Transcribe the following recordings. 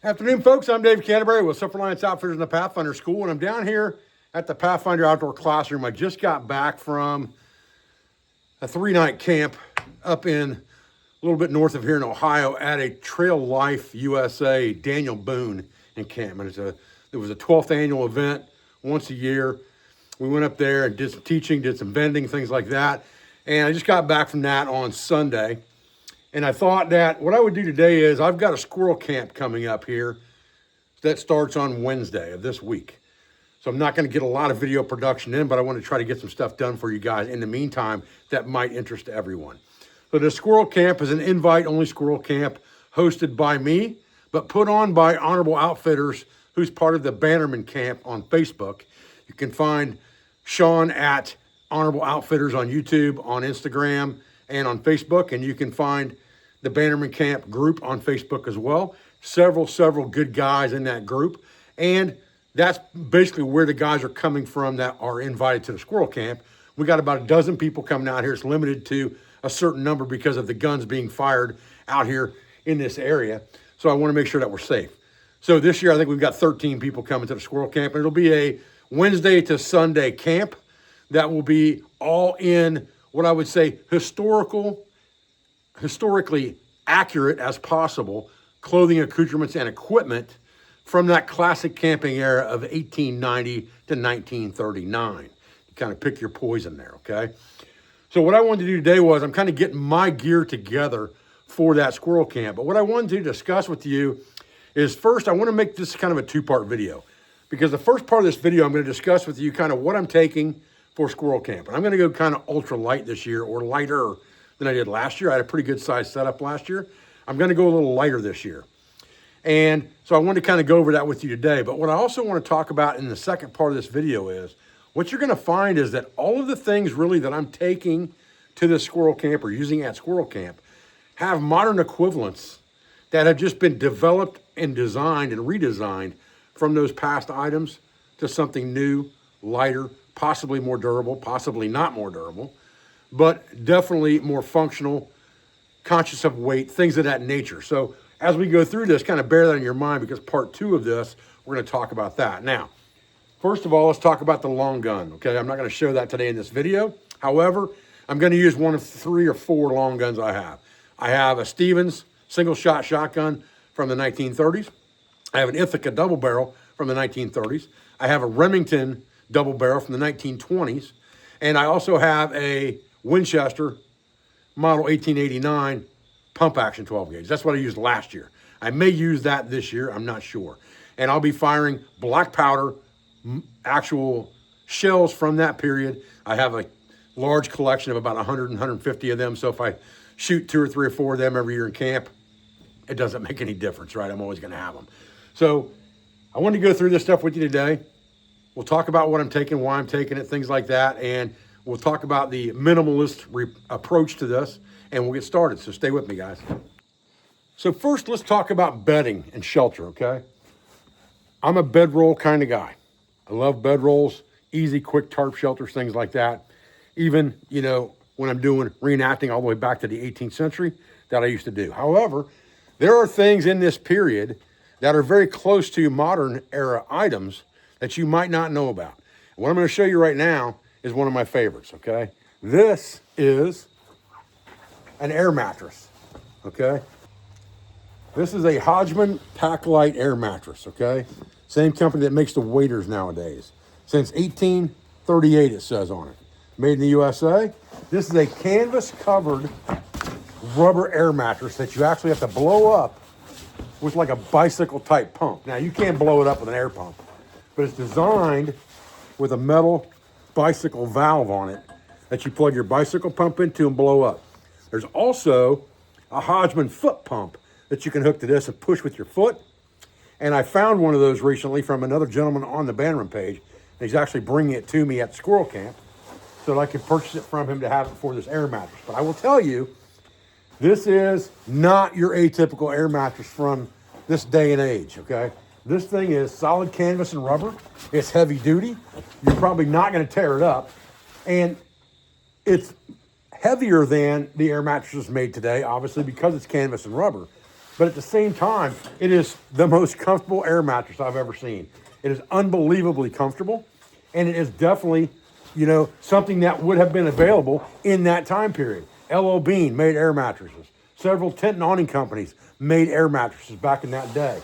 Afternoon, folks. I'm Dave Canterbury with Self-Reliance Outfitters in the Pathfinder School, and I'm down here at the Pathfinder Outdoor Classroom. I just got back from a 3-night camp up in a little bit north of here in Ohio at a Trail Life USA Daniel Boone encampment. It was a 12th annual event once a year. We went up there and did some teaching, did some vending, things like that. And I just got back from that on Sunday. And I thought that what I would do today is I've got a squirrel camp coming up here that starts on Wednesday of this week. So I'm not going to get a lot of video production in, but I want to try to get some stuff done for you guys in the meantime that might interest everyone. So the squirrel camp is an invite-only squirrel camp hosted by me, but put on by Honorable Outfitters, who's part of the Bannerman Camp on Facebook. You can find Sean at Honorable Outfitters on YouTube, on Instagram, and on Facebook, and you can find the Bannerman Camp group on Facebook as well. Several good guys in that group. And that's basically where the guys are coming from that are invited to the squirrel camp. We got about a dozen people coming out here. It's limited to a certain number because of the guns being fired out here in this area. So I want to make sure that we're safe. So this year, I think we've got 13 people coming to the squirrel camp. And it'll be a Wednesday to Sunday camp that will be all in what I would say historically accurate as possible clothing, accoutrements, and equipment from that classic camping era of 1890 to 1939. You kind of pick your poison there, okay? So what I wanted to do today was I'm kind of getting my gear together for that squirrel camp. But what I wanted to discuss with you is first, I want to make this kind of a two-part video, because the first part of this video, I'm going to discuss with you kind of what I'm taking for squirrel camp. And I'm going to go kind of ultra light this year, or lighter than I did last year. I had a pretty good size setup last year. I'm going to go a little lighter this year. And so I wanted to kind of go over that with you today. But what I also want to talk about in the second part of this video is what you're going to find is that all of the things really that I'm taking to this squirrel camp or using at squirrel camp have modern equivalents that have just been developed and designed and redesigned from those past items to something new, lighter, possibly more durable, possibly not more durable, but definitely more functional, conscious of weight, things of that nature. So as we go through this, kind of bear that in your mind, because part 2 of this, we're going to talk about that. Now, first of all, let's talk about the long gun, okay? I'm not going to show that today in this video. However, I'm going to use one of 3 or 4 long guns I have. I have a Stevens single-shot shotgun from the 1930s. I have an Ithaca double barrel from the 1930s. I have a Remington double barrel from the 1920s. And I also have a Winchester model 1889 pump action 12 gauge. That's what I used last year. I may use that this year, I'm not sure. And I'll be firing black powder, actual shells from that period. I have a large collection of about 100 and 150 of them. So if I shoot 2 or 3 or 4 of them every year in camp, it doesn't make any difference, right? I'm always gonna have them. So I wanted to go through this stuff with you today. We'll talk about what I'm taking, why I'm taking it, things like that. And we'll talk about the minimalist approach to this, and we'll get started. So stay with me, guys. So first, let's talk about bedding and shelter, okay? I'm a bedroll kind of guy. I love bedrolls, easy, quick tarp shelters, things like that. Even, you know, when I'm doing reenacting all the way back to the 18th century, that I used to do. However, there are things in this period that are very close to modern era items that you might not know about. And what I'm going to show you right now is one of my favorites, okay? This is an air mattress, okay? This is a Hodgman Pack-Lite air mattress, okay? Same company that makes the waders nowadays. Since 1838, it says on it. Made in the USA. This is a canvas-covered rubber air mattress that you actually have to blow up with like a bicycle-type pump. Now, you can't blow it up with an air pump, but it's designed with a metal bicycle valve on it that you plug your bicycle pump into and blow up. There's also a Hodgman foot pump that you can hook to this and push with your foot. And I found one of those recently from another gentleman on the Bannerman page. He's actually bringing it to me at Squirrel Camp so that I can purchase it from him to have it for this air mattress. But I will tell you, this is not your atypical air mattress from this day and age, okay? This thing is solid canvas and rubber. It's heavy duty. You're probably not going to tear it up. And it's heavier than the air mattresses made today, obviously, because it's canvas and rubber. but at the same time, it is the most comfortable air mattress I've ever seen. It is unbelievably comfortable, and it is definitely, you know, something that would have been available in that time period. L.O. Bean made air mattresses. Several tent and awning companies made air mattresses back in that day.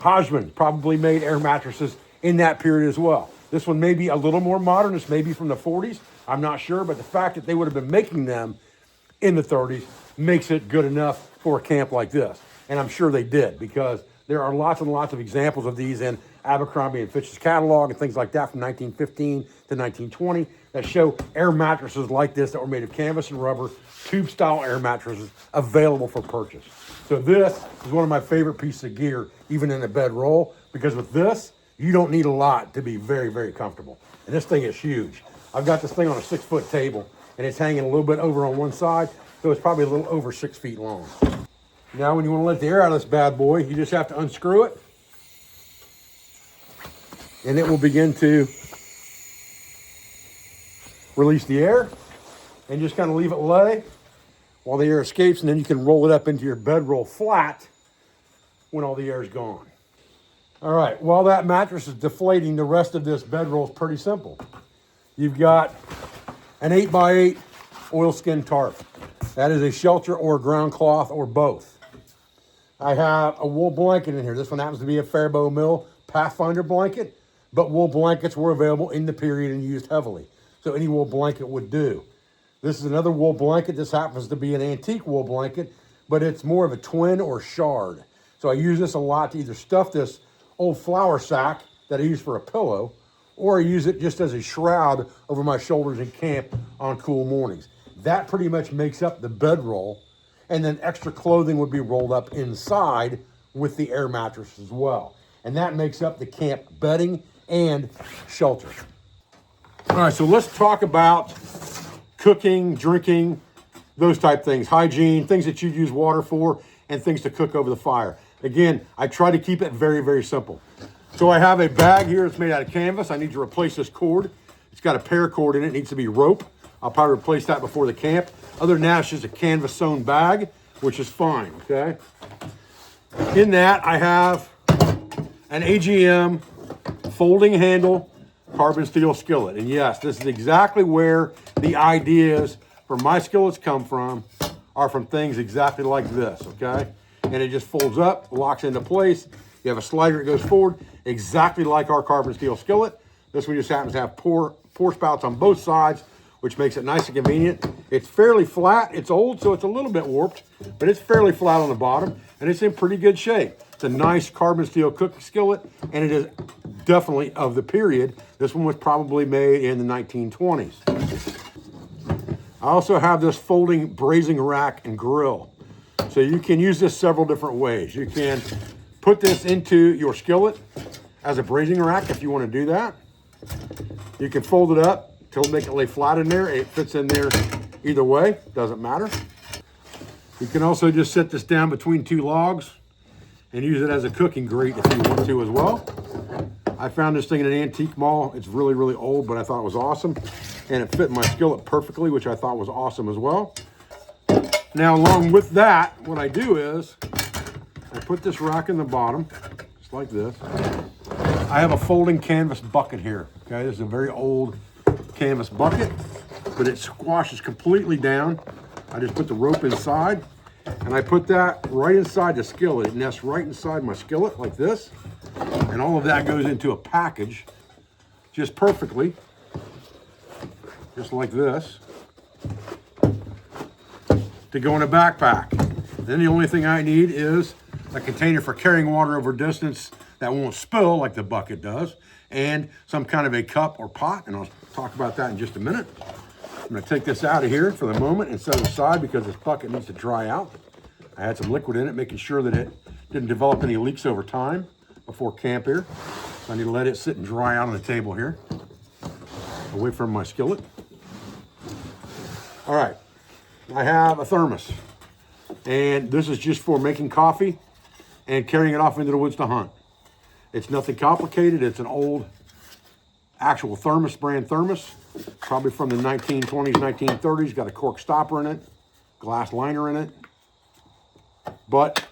Hodgman probably made air mattresses in that period as well. This one may be a little more modern. It's maybe from the 40s. I'm not sure, but the fact that they would have been making them in the 30s makes it good enough for a camp like this. And I'm sure they did, because there are lots and lots of examples of these in Abercrombie and Fitch's catalog and things like that from 1915 to 1920 that show air mattresses like this that were made of canvas and rubber, tube-style air mattresses available for purchase. So this is one of my favorite pieces of gear, even in a bedroll, because with this, you don't need a lot to be very, very comfortable. And this thing is huge. I've got this thing on a 6-foot table, and it's hanging a little bit over on one side, so it's probably a little over 6 feet long. Now, when you want to let the air out of this bad boy, you just have to unscrew it, and it will begin to release the air, and just kind of leave it lay while the air escapes, and then you can roll it up into your bedroll flat when all the air is gone. All right, while that mattress is deflating, the rest of this bedroll is pretty simple. You've got an 8x8 oilskin tarp. That is a shelter or a ground cloth or both. I have a wool blanket in here. This one happens to be a Faribault Mill Pathfinder blanket, but wool blankets were available in the period and used heavily. So any wool blanket would do. This is another wool blanket. This happens to be an antique wool blanket, but it's more of a twin or shard. So I use this a lot to either stuff this old flour sack that I use for a pillow, or I use it just as a shroud over my shoulders in camp on cool mornings. That pretty much makes up the bedroll, and then extra clothing would be rolled up inside with the air mattress as well. And that makes up the camp bedding and shelter. All right, so let's talk about cooking, drinking, those type things, hygiene, things that you use water for, and things to cook over the fire. Again, I try to keep it very, very simple. So I have a bag here that's made out of canvas. I need to replace this cord. It's got a paracord in it. It needs to be rope. I'll probably replace that before the camp. Other than that, it's just a canvas sewn bag, which is fine, okay? In that, I have an AGM folding handle carbon steel skillet. And yes, this is exactly where the ideas for my skillets come from, are from things exactly like this, okay? And it just folds up, locks into place. You have a slider that goes forward, exactly like our carbon steel skillet. This one just happens to have pour spouts on both sides, which makes it nice and convenient. It's fairly flat. It's old, so it's a little bit warped, but it's fairly flat on the bottom, and it's in pretty good shape. It's a nice carbon steel cooking skillet, and it is definitely of the period. This one was probably made in the 1920s. I also have this folding braising rack and grill. So you can use this several different ways. You can put this into your skillet as a braising rack if you want to do that. You can fold it up to make it lay flat in there. It fits in there either way, doesn't matter. You can also just set this down between two logs and use it as a cooking grate if you want to as well. I found this thing in an antique mall. It's really, really old, but I thought it was awesome. And it fit my skillet perfectly, which I thought was awesome as well. Now, along with that, what I do is I put this rack in the bottom, just like this. I have a folding canvas bucket here, okay? This is a very old canvas bucket, but it squashes completely down. I just put the rope inside, and I put that right inside the skillet. It nests right inside my skillet like this, and all of that goes into a package just perfectly, just like this, to go in a backpack. Then the only thing I need is a container for carrying water over distance that won't spill like the bucket does, and some kind of a cup or pot, and I'll talk about that in just a minute. I'm gonna take this out of here for the moment and set it aside because this bucket needs to dry out. I had some liquid in it, making sure that it didn't develop any leaks over time before camp here. So I need to let it sit and dry out on the table here, away from my skillet. All right, I have a thermos, and this is just for making coffee and carrying it off into the woods to hunt. It's nothing complicated. It's an old actual thermos, brand thermos, probably from the 1920s, 1930s. Got a cork stopper in it, glass liner in it. But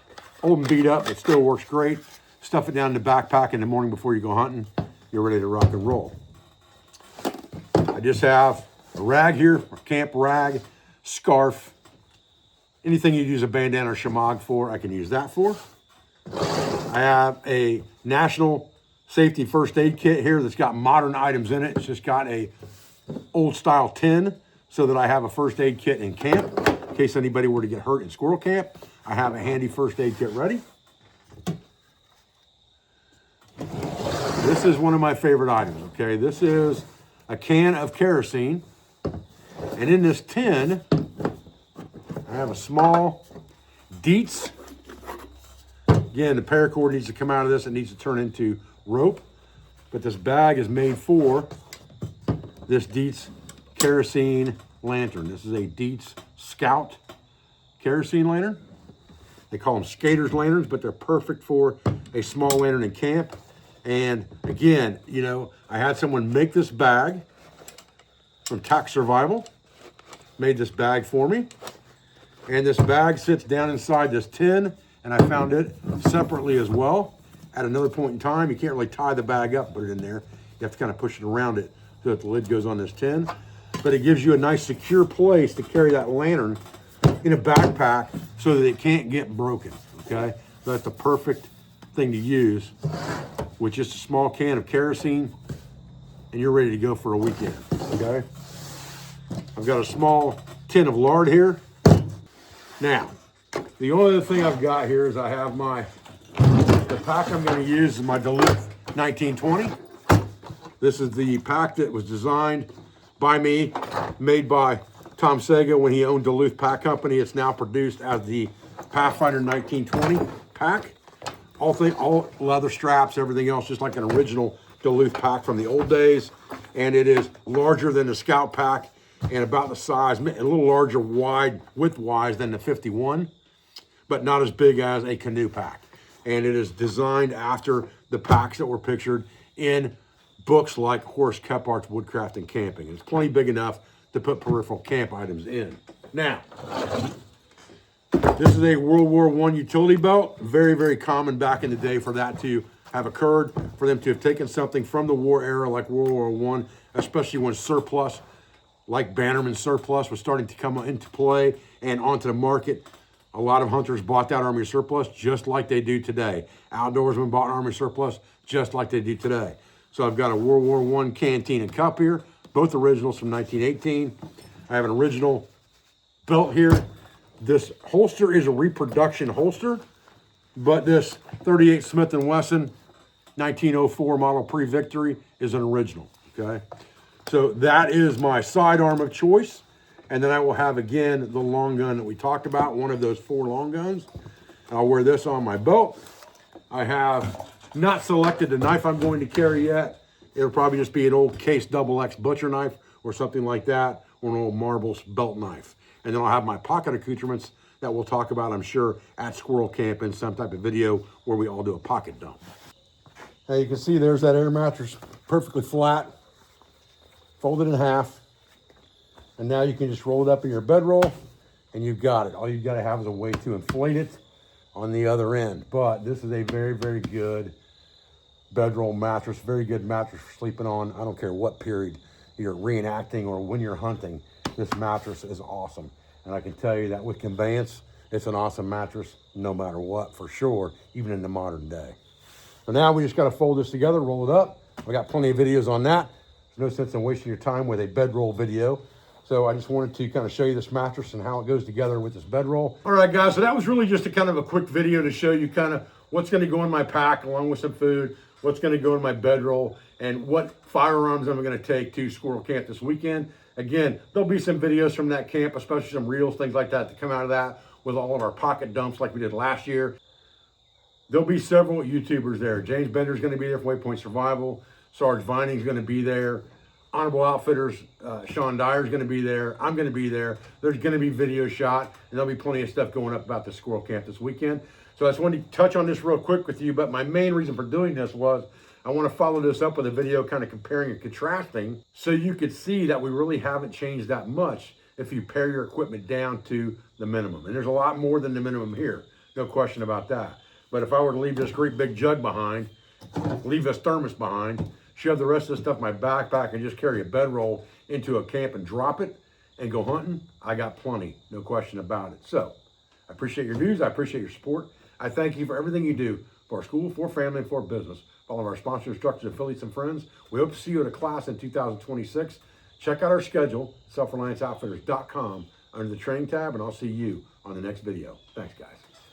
old and beat up. It still works great. Stuff it down in the backpack in the morning before you go hunting. You're ready to rock and roll. I just have a rag here, a camp rag, scarf. Anything you'd use a bandana or shamag for, I can use that for. I have a National Safety First Aid Kit here that's got modern items in it. It's just got a old style tin so that I have a first aid kit in camp. In case anybody were to get hurt in squirrel camp, I have a handy first aid kit ready. This is one of my favorite items, okay? This is a can of kerosene. And in this tin, I have a small Dietz. Again, the paracord needs to come out of this. It needs to turn into rope. But this bag is made for this Dietz kerosene lantern. This is a Dietz Scout kerosene lantern. They call them skater's lanterns, but they're perfect for a small lantern in camp. And again, you know, I had someone make this bag from Tac Survival. Made this bag for me. And this bag sits down inside this tin, and I found it separately as well. At another point in time, you can't really tie the bag up, put it in there. You have to kind of push it around it so that the lid goes on this tin. But it gives you a nice secure place to carry that lantern in a backpack so that it can't get broken, okay? So that's the perfect thing to use with just a small can of kerosene, and you're ready to go for a weekend, okay? I've got a small tin of lard here. Now, the only other thing I've got here is I have the pack I'm going to use is my Duluth 1920. This is the pack that was designed by me, made by Tom Sega when he owned Duluth Pack Company. It's now produced as the Pathfinder 1920 pack. All leather straps, everything else, just like an original Duluth pack from the old days. And it is larger than the Scout pack and about the size, a little larger width-wise than the 51, but not as big as a canoe pack. And it is designed after the packs that were pictured in books like Horace Kephart's Woodcraft and Camping. It's plenty big enough to put peripheral camp items in. Now, this is a World War I utility belt. Very, very common back in the day for that to have occurred, for them to have taken something from the war era like World War I, especially when surplus, like Bannerman surplus, was starting to come into play and onto the market. A lot of hunters bought that Army surplus just like they do today. Outdoorsmen bought Army surplus just like they do today. So I've got a World War I canteen and cup here, both originals from 1918. I have an original belt here. This holster is a reproduction holster, but this 38 Smith & Wesson 1904 model pre-victory is an original, okay? So that is my sidearm of choice. And then I will have, again, the long gun that we talked about, one of those 4 long guns. I'll wear this on my belt. I have not selected the knife I'm going to carry yet. It'll probably just be an old Case XX butcher knife or something like that, or an old Marbles belt knife. And then I'll have my pocket accoutrements that we'll talk about, I'm sure, at Squirrel Camp in some type of video where we all do a pocket dump. Now you can see there's that air mattress, perfectly flat, folded in half. And now you can just roll it up in your bedroll and you've got it. All you've got to have is a way to inflate it on the other end. But this is a very, very good bedroll mattress, very good mattress for sleeping on. I don't care what period you're reenacting or when you're hunting, this mattress is awesome. And I can tell you that with conveyance, it's an awesome mattress no matter what, for sure, even in the modern day. So now we just got to fold this together, roll it up. We got plenty of videos on that. There's no sense in wasting your time with a bedroll video. So I just wanted to kind of show you this mattress and how it goes together with this bedroll. All right, guys, so that was really just a kind of a quick video to show you kind of what's going to go in my pack along with some food, what's going to go in my bedroll, and what firearms I'm going to take to Squirrel Camp this weekend. Again, there'll be some videos from that camp, especially some reels, things like that, to come out of that with all of our pocket dumps like we did last year. There'll be several YouTubers there. James Bender's going to be there for Waypoint Survival. Sarge Vining's going to be there. Honorable Outfitters, Sean Dyer's going to be there. I'm going to be there. There's going to be video shot, and there'll be plenty of stuff going up about the Squirrel Camp this weekend. So I just wanted to touch on this real quick with you, but my main reason for doing this was I want to follow this up with a video kind of comparing and contrasting so you could see that we really haven't changed that much if you pare your equipment down to the minimum. And there's a lot more than the minimum here. no question about that. But if I were to leave this great big jug behind, leave this thermos behind, shove the rest of the stuff in my backpack and just carry a bedroll into a camp and drop it and go hunting, I got plenty, no question about it. So I appreciate your views. I appreciate your support. I thank you for everything you do for our school, for family, and for business. For all of our sponsors, instructors, affiliates, and friends, we hope to see you at a class in 2026. Check out our schedule, selfrelianceoutfitters.com, under the training tab, and I'll see you on the next video. Thanks, guys.